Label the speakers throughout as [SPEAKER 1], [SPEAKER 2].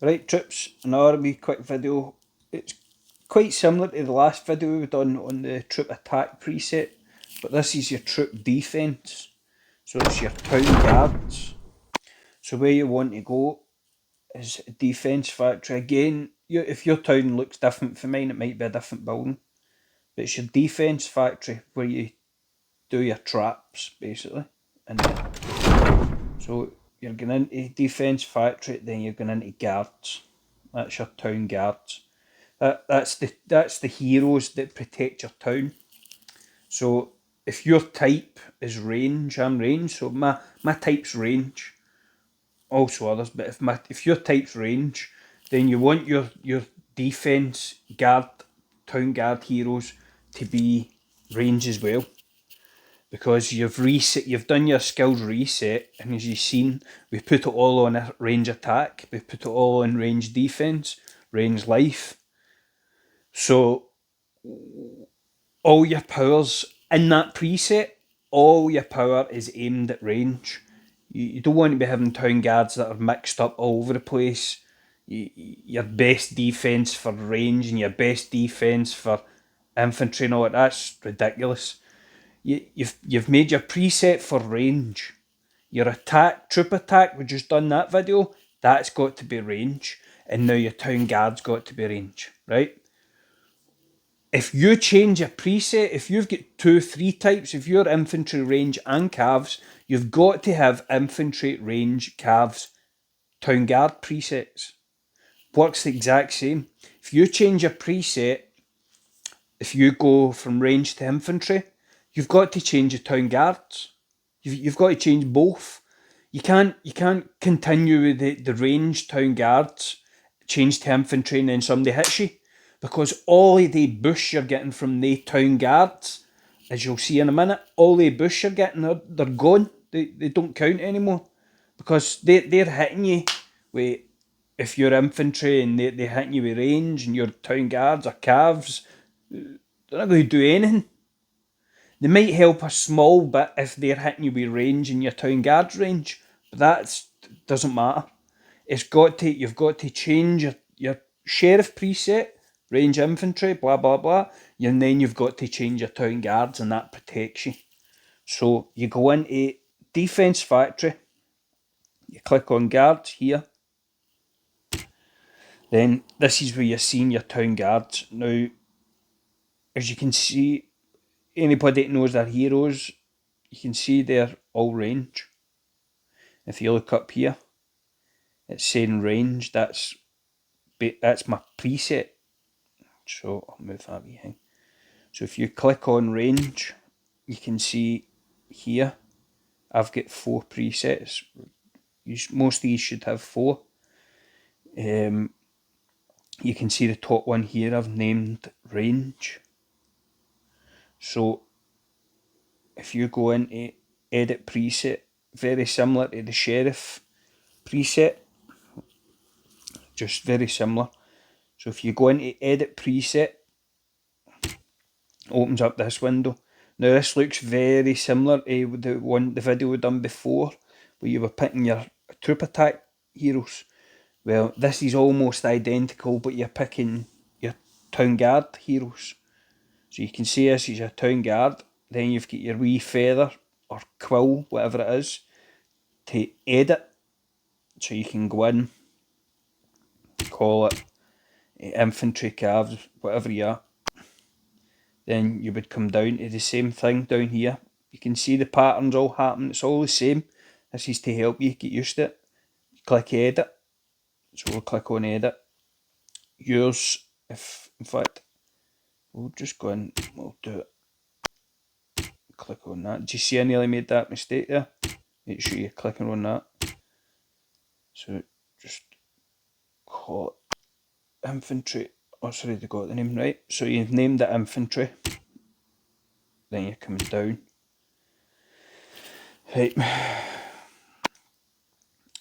[SPEAKER 1] Right troops, another wee quick video. It's quite similar to the last video we've done on the troop attack preset, but this is your troop defence. So it's your town guards. So where you want to go is defence factory. Again, if your town looks different from mine, it might be a different building. But it's your defence factory where you do your traps, basically. And then, so you're going into defence factory, then you're going into guards. That's your town guards. That's the heroes that protect your town. So if your type is range, I'm range. So my type's range. Also others, but if your type's range, then you want your defence guard, town guard heroes to be range as well. Because you've done your skills reset, and as you've seen, we've put it all on a range attack, we've put it all on range defence, range life. So all your powers in that preset, all your power is aimed at range. You don't want to be having town guards that are mixed up all over the place. Your best defence for range and your best defence for infantry and all that, that's ridiculous. You've made your preset for range. Your attack, troop attack, we just done that video, that's got to be range. And now your town guard's got to be range, right? If you change a preset, if you've got 2, 3 types, if you're infantry, range and calves, you've got to have infantry, range, calves, town guard presets. Works the exact same. If you change a preset, if you go from range to infantry, you've got to change your town guards. You've got to change both. You can't continue with the range town guards, change to infantry, and then somebody hits you. Because all of the bush you're getting from the town guards, as you'll see in a minute, all the bush you're getting, they're gone. They don't count anymore. Because they're hitting you with, if you're infantry and they're hitting you with range, and your town guards are calves, they're not going to do anything. They might help a small bit if they're hitting you with range in your town guards range, but that doesn't matter. You've got to change your sheriff preset, range infantry, blah blah blah, and then you've got to change your town guards, and that protects you. So you go into defence factory, you click on guards here. Then this is where you're seeing your town guards. Now, as you can see, anybody that knows their heroes, you can see they're all range. If you look up here, it's saying range. That's my preset. So I'll move that behind. So if you click on range, you can see here I've got 4 presets. Most of these should have 4. You can see the top one here I've named range. So if you go into edit preset, very similar to the sheriff preset, just very similar. So if you go into edit preset, opens up this window. Now this looks very similar to the video we done before, where you were picking your troop attack heroes. Well, this is almost identical, but you're picking your town guard heroes. So you can see this is your town guard. Then you've got your wee feather or quill, whatever it is, to edit. So you can go in, call it infantry, calves, whatever you are. Then you would come down to the same thing down here. You can see the patterns all happen. It's all the same. This is to help you get used to it. Click edit. So we'll click on edit. Yours, in fact, we'll just go in, we'll do it. Click on that. Do you see I nearly made that mistake there? Make sure you're clicking on that. So just call it infantry. Oh, sorry, they got the name right. So you've named it infantry. Then you're coming down. Right.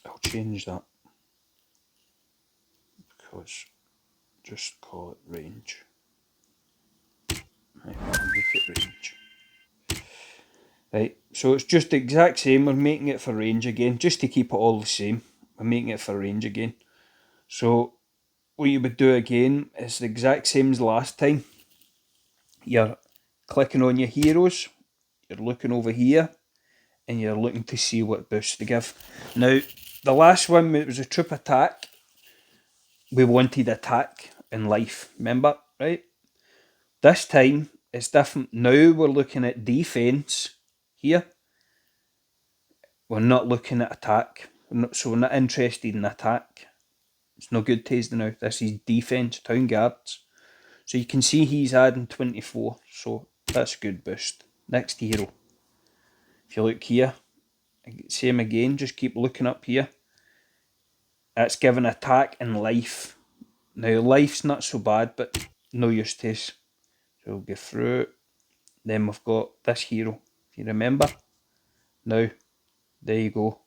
[SPEAKER 1] I'll change that. Because just call it range. Right, I'll make it range. Right, so it's just the exact same. We're making it for range again, just to keep it all the same. We're making it for range again. So what you would do again is the exact same as last time. You're clicking on your heroes, you're looking over here, and you're looking to see what boost to give. Now, the last one, it was a troop attack. We wanted attack and life, remember, right? This time, it's different. Now we're looking at defence here. We're not looking at attack. So we're not interested in attack. It's no good tasting now. This is defence, town guards. So you can see he's adding 24. So that's a good boost. Next hero. If you look here, same again, just keep looking up here. That's giving attack and life. Now life's not so bad, but no use to us. So we'll go through it. Then we've got this hero. If you remember. Now, there you go.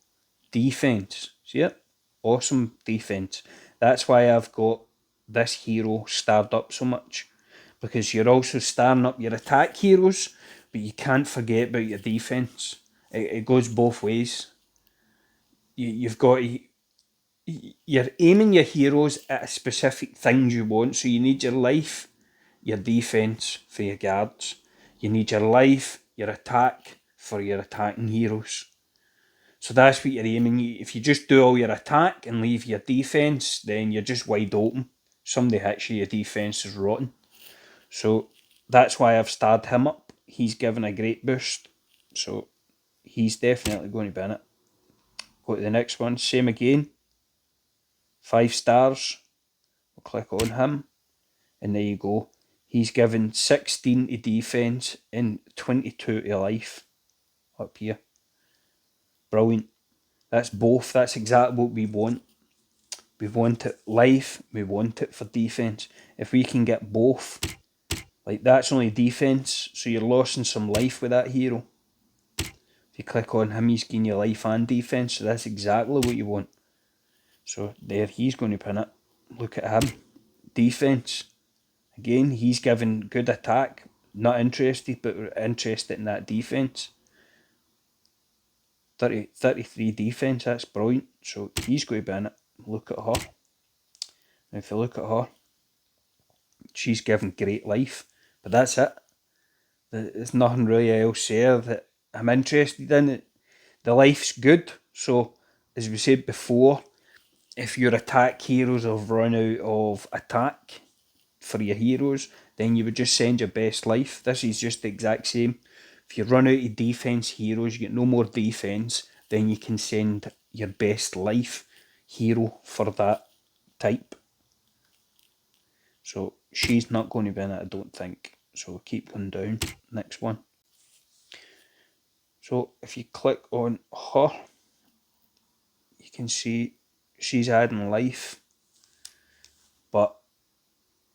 [SPEAKER 1] Defence. See it? Awesome defence. That's why I've got this hero starred up so much. Because you're also starring up your attack heroes, but you can't forget about your defence. It goes both ways. You've got to, you're aiming your heroes at specific things you want. So you need your life, your defence for your guards. You need your life, your attack for your attacking heroes. So that's what you're aiming. If you just do all your attack and leave your defence, then you're just wide open. Somebody hits you, your defence is rotten. So that's why I've starred him up. He's given a great boost. So he's definitely going to be in it. Go to the next one. Same again. 5 stars. We'll click on him. And there you go. He's given 16 to defence and 22 to life. Up here. Brilliant. That's both. That's exactly what we want. We want it life. We want it for defence. If we can get both. Like that's only defence. So you're losing some life with that hero. If you click on him, he's giving you life and defence. So that's exactly what you want. So there, he's going to pin it. Look at him. Defence. Again, he's given good attack. Not interested, but we're interested in that defence. 33 defence, that's brilliant. So he's going to be in it. Look at her. Now if you look at her, she's given great life. But that's it. There's nothing really else there that I'm interested in. The life's good. So as we said before, if your attack heroes have run out of attack for your heroes, then you would just send your best life. This is just the exact same. If you run out of defence heroes, you get no more defence, then you can send your best life hero for that type. So she's not going to be in it, I don't think. So we'll keep going down. Next one. So if you click on her, you can see she's adding life, but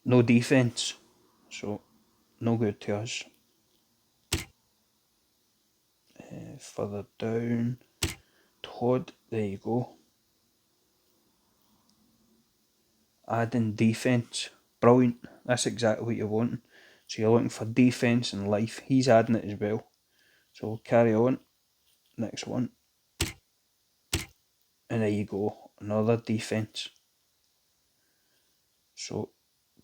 [SPEAKER 1] no defence. So no good to us. Further down, Todd, there you go. Adding defence, brilliant. That's exactly what you're wanting. So you're looking for defence and life. He's adding it as well. So we'll carry on. Next one. And there you go, another defence. So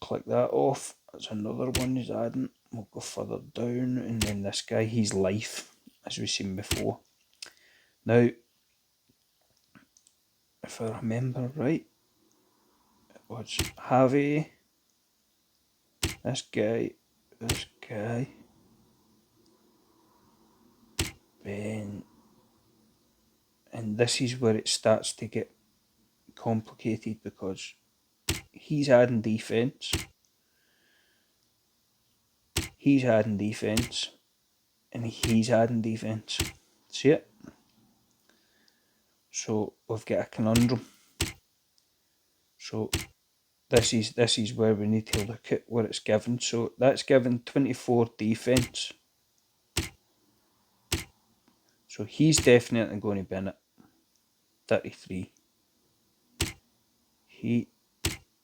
[SPEAKER 1] click that off. That's another one he's adding. We'll go further down, and then this guy, he's life, as we've seen before. Now, if I remember right, it was Javi, this guy, Ben, and this is where it starts to get complicated because he's adding defence, and he's adding defence. See it? So we've got a conundrum. So this is where we need to look at what it's given. So that's given 24 defence. So he's definitely going to be in it. 33.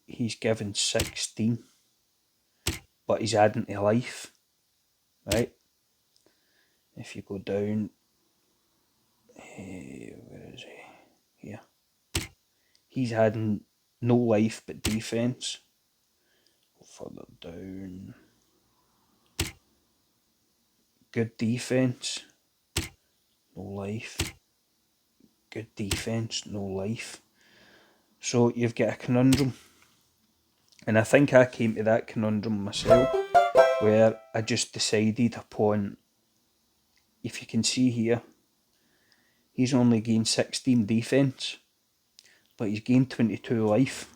[SPEAKER 1] He's given 16. But he's adding to life. Right? If you go down, where is he? Here. He's adding no life but defense. Further down, good defense, no life. Good defense, no life. So you've got a conundrum. And I think I came to that conundrum myself, where I just decided upon, if you can see here, he's only gained 16 defense, but he's gained 22 life.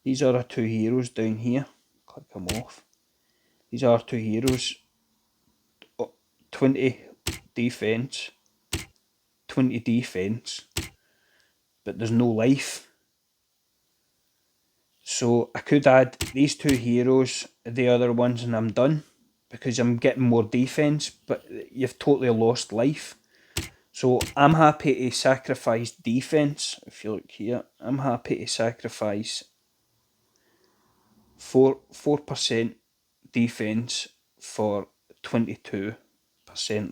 [SPEAKER 1] These are our two heroes down here. Click them off. These are two heroes. 20 defense, 20 defense, but there's no life. So I could add these two heroes, the other ones, and I'm done, because I'm getting more defense, but you've totally lost life. So I'm happy to sacrifice defense. If you look here, I'm happy to sacrifice 4% defense for 22%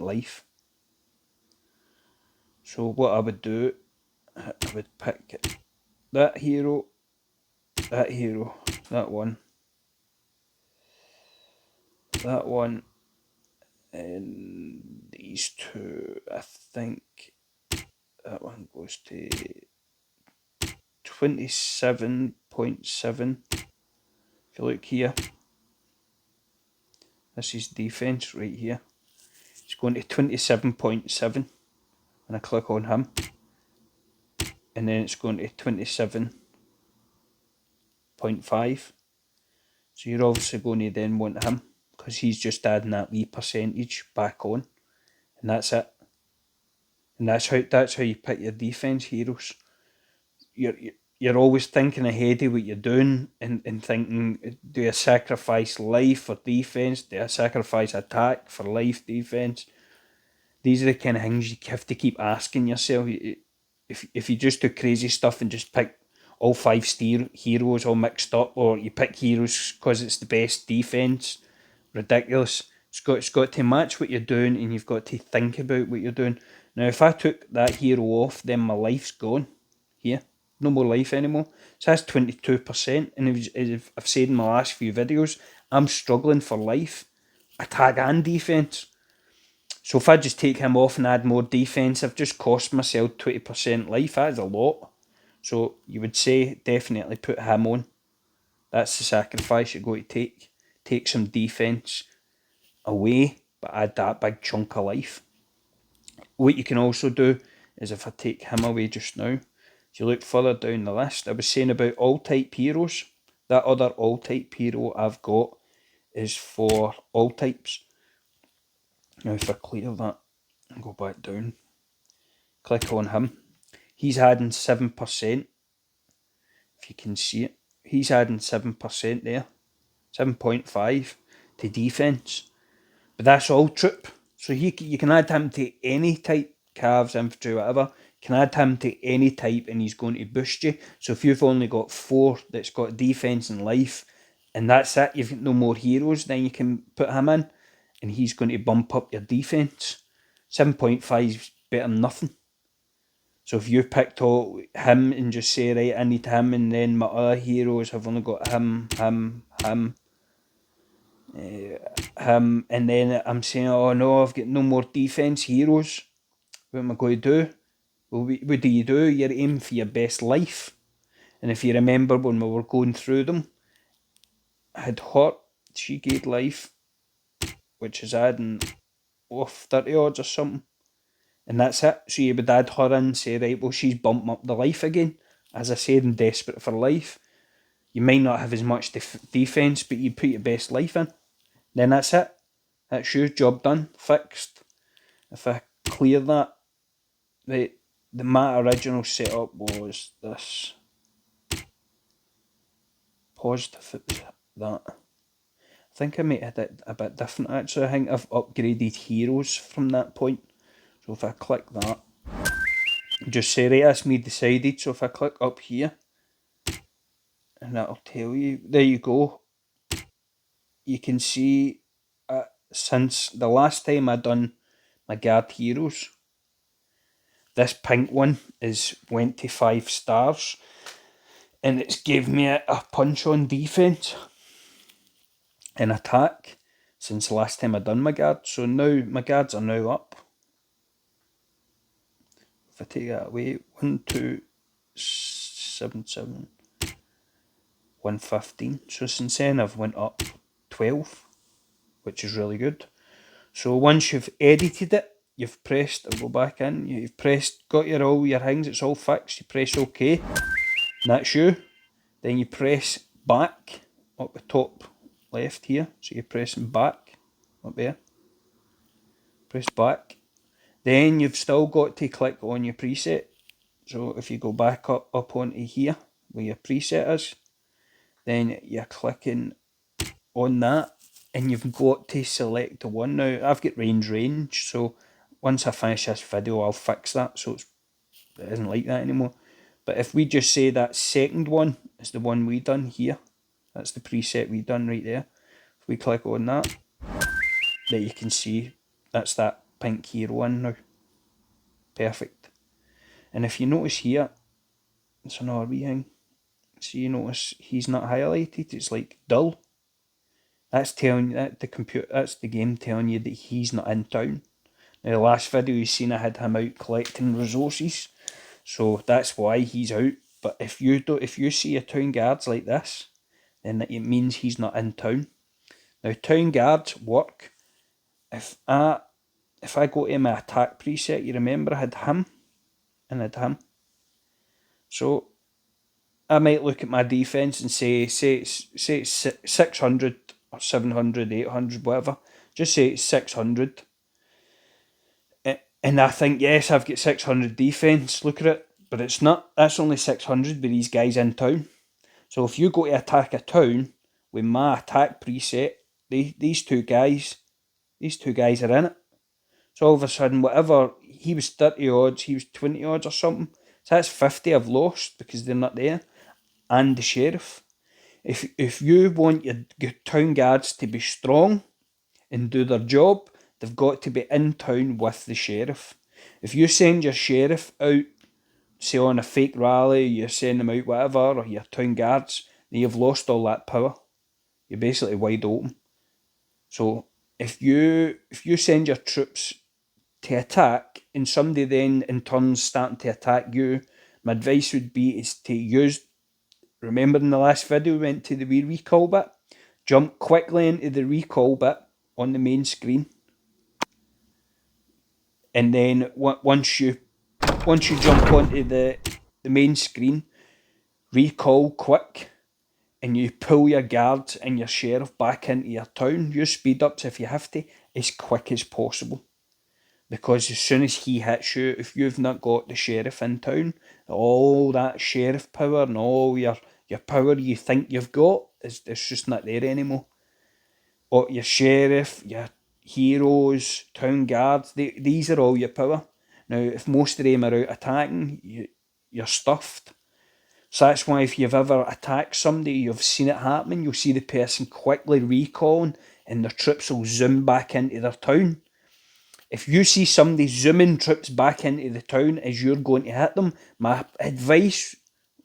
[SPEAKER 1] life. So what I would do, I would pick that hero, that one, and these two. I think that one goes to 27.7. If you look here, this is defense right here. It's going to 27.7 when I click on him, and then it's going to 27.5. So you're obviously going to then want him, because he's just adding that wee percentage back on, and that's it. And that's how you pick your defense heroes. You're always thinking ahead of what you're doing, and thinking, do I sacrifice life for defense? Do I sacrifice attack for life, defense? These are the kind of things you have to keep asking yourself. If you just do crazy stuff and just pick all 5 heroes all mixed up, or you pick heroes because it's the best defense, ridiculous. It's got to match what you're doing, and you've got to think about what you're doing. Now, if I took that hero off, then my life's gone. Here, no more life anymore. So that's 22%. And as I've said in my last few videos, I'm struggling for life, attack and defense. So if I just take him off and add more defense, I've just cost myself 20% life. That is a lot. So you would say definitely put him on. That's the sacrifice you're going to take. Take some defense away, but add that big chunk of life. What you can also do is, if I take him away just now, if you look further down the list, I was saying about all type heroes. That other all type hero I've got is for all types. Now if I clear that and go back down, click on him, he's adding 7%. If you can see it, he's adding 7% there, 7.5 to defense. But that's all troop. So you can add him to any type, calves, infantry, whatever. You can add him to any type and he's going to boost you. So if you've only got 4 that's got defense and life, and that's it, you've got no more heroes, then you can put him in and he's going to bump up your defense. 7.5 is better than nothing. So if you picked all him and just say, right, I need him, and then my other heroes have only got him, and then I'm saying, oh no, I've got no more defense heroes. What am I going to do? Well, what do? You're aiming for your best life. And if you remember when we were going through them, I had Hort, she gained life, which is adding 30 odds or something. And that's it. So you would add her in and say, right, well, she's bumping up the life again. As I said, in Desperate for Life, you might not have as much defense, but you put your best life in. Then that's it. That's your job done, fixed. If I clear that, my original setup was this. Paused if it was that. I think I might have it a bit different actually. I think I've upgraded heroes from that point. So if I click that, just say, right, that's me decided. So if I click up here, and that'll tell you, there you go. You can see since the last time I done my guard heroes, this pink one went to 5 stars. and it's gave me a punch on defence and attack since the last time I done my guard. So now my guards are now up. If I take that away, 1, 2, 7, 7, 115. So since then I've went up 12, which is really good. So once you've edited it, you've pressed, I'll go back in, you've pressed, got all your things, it's all fixed, you press OK, and that's you. Then you press back up the top left here, so you're pressing back up there, press back. Then you've still got to click on your preset. So if you go back up onto here where your preset is, then you're clicking on that and you've got to select the one. Now I've got range, so once I finish this video I'll fix that so it isn't like that anymore. But if we just say that second one is the one we done here, that's the preset we done right there. If we click on that, there you can see that's that pink hero one now. Perfect. And if you notice here, it's another wee thing. So you notice he's not highlighted, it's like dull. That's telling that the computer, that's the game telling you that he's not in town. Now the last video you seen I had him out collecting resources, so that's why he's out. But if you see a town guards like this, then it means he's not in town. Now town guards work if I go to my attack preset. You remember I had him and I had him. So I might look at my defence and say it's 600 or 700, 800, whatever. Just say it's 600. And I think, yes, I've got 600 defence, look at it. But it's not, that's only 600 with these guys in town. So if you go to attack a town with my attack preset, these two guys are in it. So all of a sudden, whatever, he was 30 odds, he was 20 odds or something. So that's 50 I've lost because they're not there. And the sheriff. If you want your town guards to be strong and do their job, they've got to be in town with the sheriff. If you send your sheriff out, say on a fake rally, you send them out whatever, or your town guards, then you've lost all that power. You're basically wide open. So if you send your troops to attack and somebody then in turn starting to attack you, my advice would be is to use, remember in the last video we went to the wee recall bit, jump quickly into the recall bit on the main screen, and then once you jump onto the main screen, recall quick, and you pull your guards and your sheriff back into your town. Use speed ups if you have to, as quick as possible. Because as soon as he hits you, if you've not got the sheriff in town, all that sheriff power and all your power you think you've got, it's just not there anymore. Or your sheriff, your heroes, town guards, these are all your power. Now, if most of them are out attacking, you're stuffed. So that's why if you've ever attacked somebody, you've seen it happening, you'll see the person quickly recalling and their troops will zoom back into their town. If you see somebody zooming troops back into the town as you're going to hit them, my advice,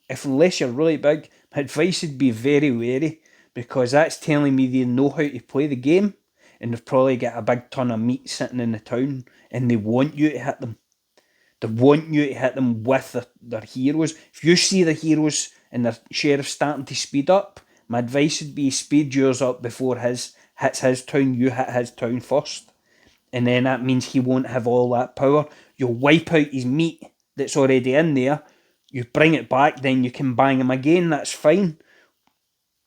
[SPEAKER 1] unless you're really big, my advice would be very wary, because that's telling me they know how to play the game and they've probably got a big ton of meat sitting in the town and they want you to hit them. They want you to hit them with their heroes. If you see the heroes and the sheriff starting to speed up, my advice would be speed yours up before his hits his town, you hit his town first. And then that means he won't have all that power. You'll wipe out his meat that's already in there. You bring it back, then you can bang him again. That's fine.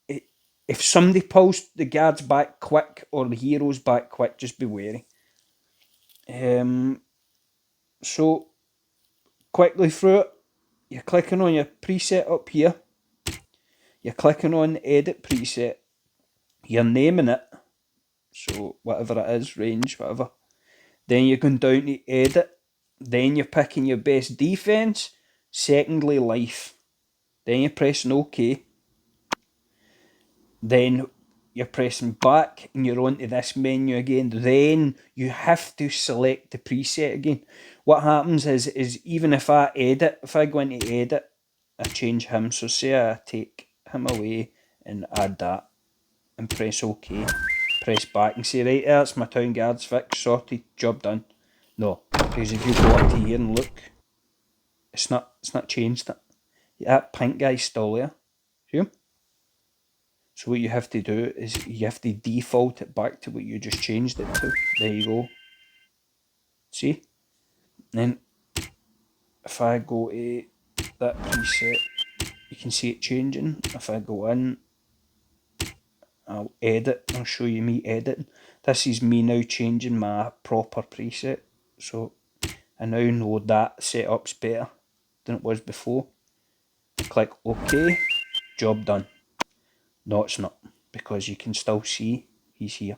[SPEAKER 1] If somebody pulls the guards back quick or the heroes back quick, just be wary. So, quickly through it, you're clicking on your preset up here. You're clicking on edit preset. You're naming it. So, whatever it is, range, whatever. Then you're going down to edit. Then you're picking your best defence. Secondly, life. Then you're pressing OK. Then you're pressing back and you're onto this menu again. Then you have to select the preset again. What happens is even if I go into edit I change him. So say I take him away and add that and press OK. Press back and say, right, that's my town guards fixed, sorted, job done. No, because if you go up to here and look, it's not changed it. That pink guy's still there. See him? So what you have to do is you have to default it back to what you just changed it to. There you go. See? Then if I go to that preset, you can see it changing. If I go in, I'll edit. I'll show you me editing. This is me now changing my proper preset. So I now know that setup's better than it was before. Click OK. Job done. No, it's not, because you can still see he's here.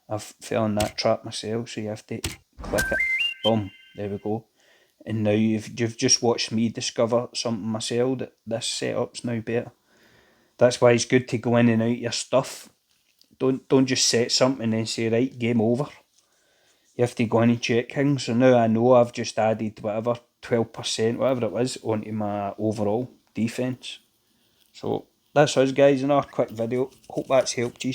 [SPEAKER 1] I've fell in that trap myself, so you have to click it. Boom, there we go. And now you've just watched me discover something myself, that this setup's now better. That's why it's good to go in and out your stuff. Don't just set something and then say, right, game over. You have to go in and check things. So now I know I've just added whatever, 12%, whatever it was, onto my overall defence. So that's us guys in our quick video. Hope that's helped you.